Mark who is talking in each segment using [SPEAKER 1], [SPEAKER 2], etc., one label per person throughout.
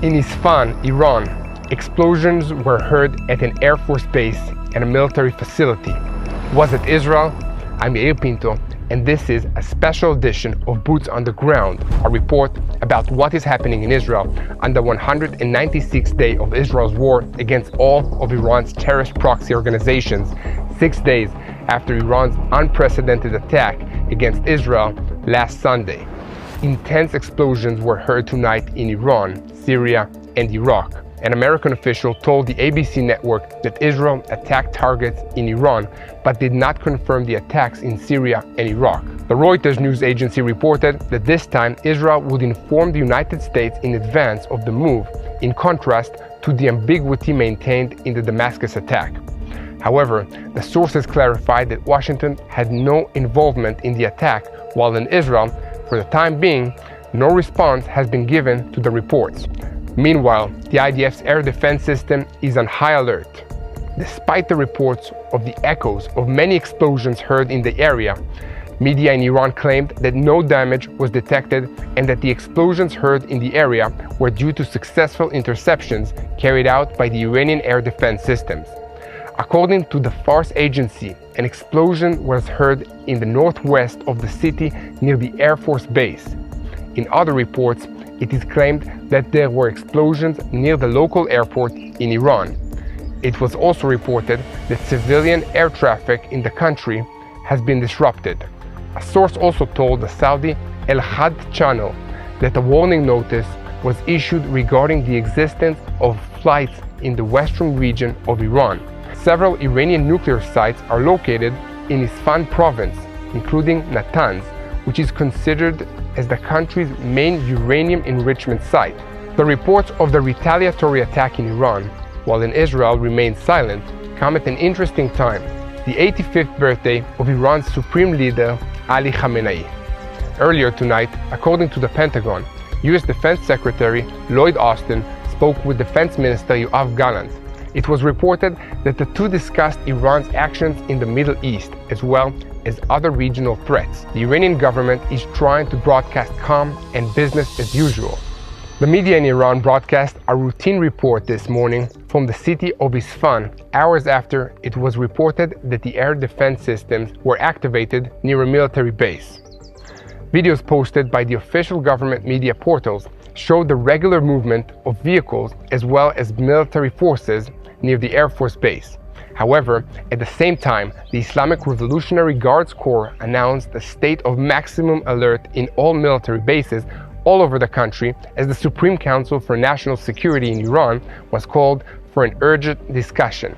[SPEAKER 1] In Isfahan, Iran, explosions were heard at an Air Force base and a military facility. Was it Israel? I'm Yair Pinto, and this is a special edition of Boots on the Ground, a report about what is happening in Israel on the 196th day of Israel's war against all of Iran's terrorist proxy organizations, 6 days after Iran's unprecedented attack against Israel last Sunday. Intense explosions were heard tonight in Iran, Syria, and Iraq. An American official told the ABC network that Israel attacked targets in Iran, but did not confirm the attacks in Syria and Iraq. The Reuters news agency reported that this time Israel would inform the United States in advance of the move, in contrast to the ambiguity maintained in the Damascus attack. However, the sources clarified that Washington had no involvement in the attack, while in Israel, for the time being, no response has been given to the reports. Meanwhile, the IDF's air defense system is on high alert. Despite the reports of the echoes of many explosions heard in the area, media in Iran claimed that no damage was detected and that the explosions heard in the area were due to successful interceptions carried out by the Iranian air defense systems. According to the Fars agency, an explosion was heard in the northwest of the city near the Air Force base. In other reports, it is claimed that there were explosions near the local airport in Iran. It was also reported that civilian air traffic in the country has been disrupted. A source also told the Saudi El Had channel that a warning notice was issued regarding the existence of flights in the western region of Iran. Several Iranian nuclear sites are located in Isfahan province, including Natanz, which is considered as the country's main uranium enrichment site. The reports of the retaliatory attack in Iran, while in Israel remain silent, come at an interesting time, the 85th birthday of Iran's supreme leader, Ali Khamenei. Earlier tonight, according to the Pentagon, U.S. Defense Secretary Lloyd Austin spoke with Defense Minister Yoav Gallant. It was reported that the two discussed Iran's actions in the Middle East, as well as other regional threats. The Iranian government is trying to broadcast calm and business as usual. The media in Iran broadcast a routine report this morning from the city of Isfahan, hours after it was reported that the air defense systems were activated near a military base. Videos posted by the official government media portals showed the regular movement of vehicles as well as military forces near the Air Force base. However, at the same time, the Islamic Revolutionary Guards Corps announced a state of maximum alert in all military bases all over the country as the Supreme Council for National Security in Iran was called for an urgent discussion.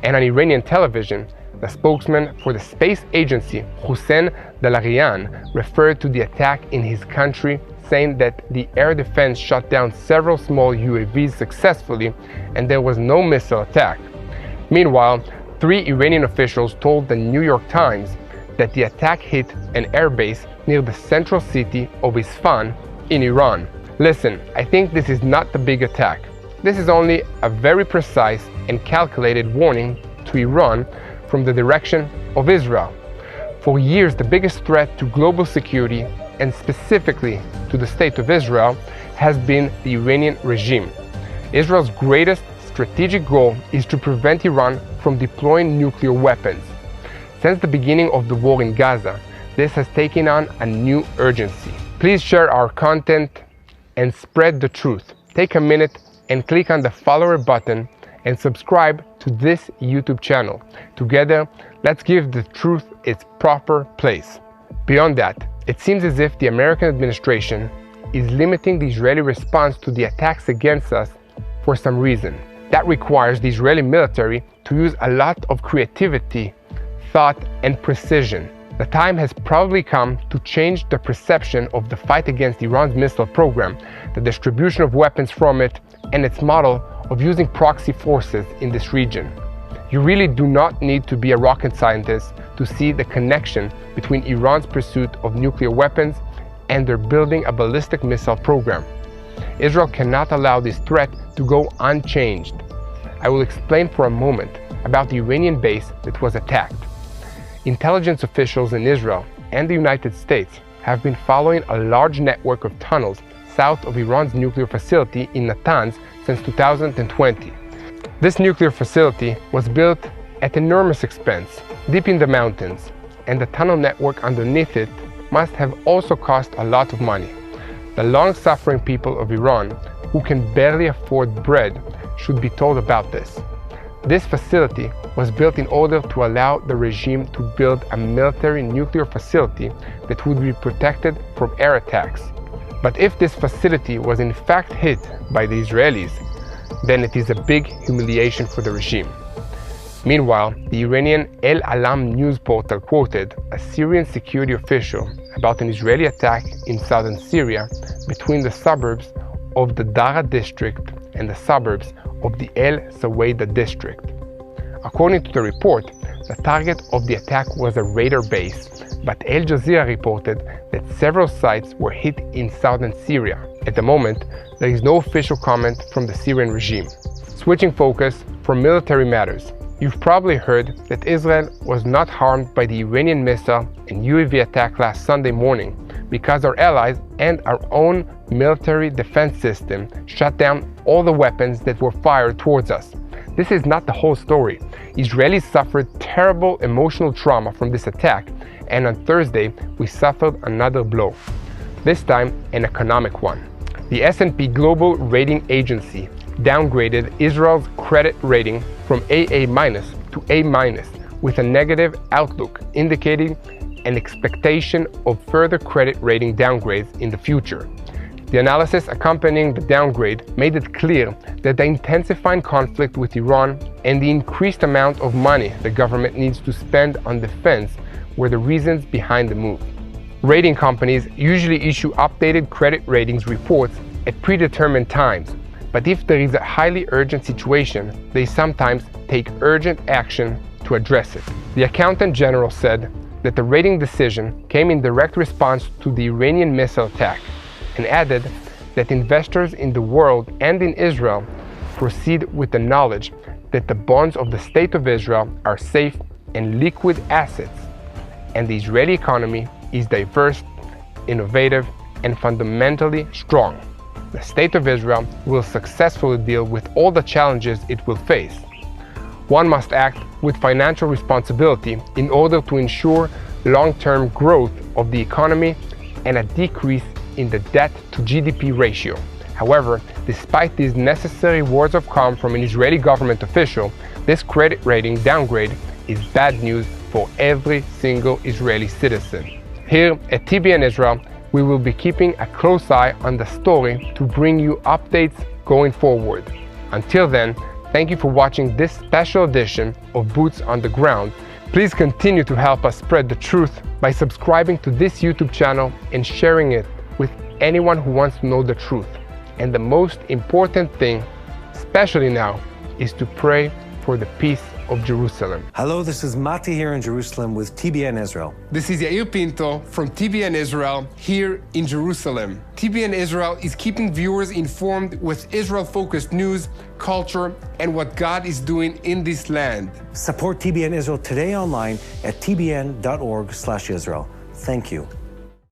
[SPEAKER 1] And on Iranian television, the spokesman for the space agency, Hossein Dalarian, referred to the attack in his country, saying that the air defense shot down several small UAVs successfully and there was no missile attack. Meanwhile, 3 Iranian officials told the New York Times that the attack hit an airbase near the central city of Isfahan in Iran. Listen, I think this is not the big attack. This is only a very precise and calculated warning to Iran from the direction of Israel. For years, the biggest threat to global security, and specifically to the state of Israel, has been the Iranian regime. Israel's greatest strategic goal is to prevent Iran from deploying nuclear weapons. Since the beginning of the war in Gaza, this has taken on a new urgency. Please share our content and spread the truth. Take a minute and click on the follower button and subscribe to this YouTube channel. Together, let's give the truth its proper place. Beyond that, it seems as if the American administration is limiting the Israeli response to the attacks against us for some reason. That requires the Israeli military to use a lot of creativity, thought, and precision. The time has probably come to change the perception of the fight against Iran's missile program, the distribution of weapons from it, and its model of using proxy forces in this region. You really do not need to be a rocket scientist to see the connection between Iran's pursuit of nuclear weapons and their building a ballistic missile program. Israel cannot allow this threat to go unchanged. I will explain for a moment about the Iranian base that was attacked. Intelligence officials in Israel and the United States have been following a large network of tunnels south of Iran's nuclear facility in Natanz since 2020. This nuclear facility was built at enormous expense, deep in the mountains, and the tunnel network underneath it must have also cost a lot of money. The long-suffering people of Iran, who can barely afford bread, should be told about this. This facility was built in order to allow the regime to build a military nuclear facility that would be protected from air attacks. But if this facility was in fact hit by the Israelis, then it is a big humiliation for the regime. Meanwhile, the Iranian El Alam news portal quoted a Syrian security official about an Israeli attack in southern Syria between the suburbs of the Dara district and the suburbs of the El Saweda district. According to the report, the target of the attack was a radar base, but Al Jazeera reported that several sites were hit in southern Syria. At the moment, there is no official comment from the Syrian regime. Switching focus from military matters, you've probably heard that Israel was not harmed by the Iranian missile and UAV attack last Sunday morning because our allies and our own military defense system shut down all the weapons that were fired towards us. This is not the whole story. Israelis suffered terrible emotional trauma from this attack, and on Thursday we suffered another blow, this time an economic one. The S&P Global Rating Agency downgraded Israel's credit rating from AA- to A- with a negative outlook, indicating an expectation of further credit rating downgrades in the future. The analysis accompanying the downgrade made it clear that the intensifying conflict with Iran and the increased amount of money the government needs to spend on defense were the reasons behind the move. Rating companies usually issue updated credit ratings reports at predetermined times, but if there is a highly urgent situation, they sometimes take urgent action to address it. The Accountant General said that the rating decision came in direct response to the Iranian missile attack, and added that investors in the world and in Israel proceed with the knowledge that the bonds of the State of Israel are safe and liquid assets, and the Israeli economy is diverse, innovative, and fundamentally strong. The State of Israel will successfully deal with all the challenges it will face. One must act with financial responsibility in order to ensure long-term growth of the economy and a decrease in the debt to GDP ratio. However, despite these necessary words of calm from an Israeli government official, this credit rating downgrade is bad news for every single Israeli citizen. Here at TBN Israel, we will be keeping a close eye on the story to bring you updates going forward. Until then, thank you for watching this special edition of Boots on the Ground. Please continue to help us spread the truth by subscribing to this YouTube channel and sharing it with anyone who wants to know the truth. And the most important thing, especially now, is to pray for the peace of Jerusalem.
[SPEAKER 2] Hello, this is Mati here in Jerusalem with TBN Israel.
[SPEAKER 1] This is Yair Pinto from TBN Israel here in Jerusalem. TBN Israel is keeping viewers informed with Israel-focused news, culture, and what God is doing in this land.
[SPEAKER 2] Support TBN Israel today online at tbn.org/Israel. Thank you.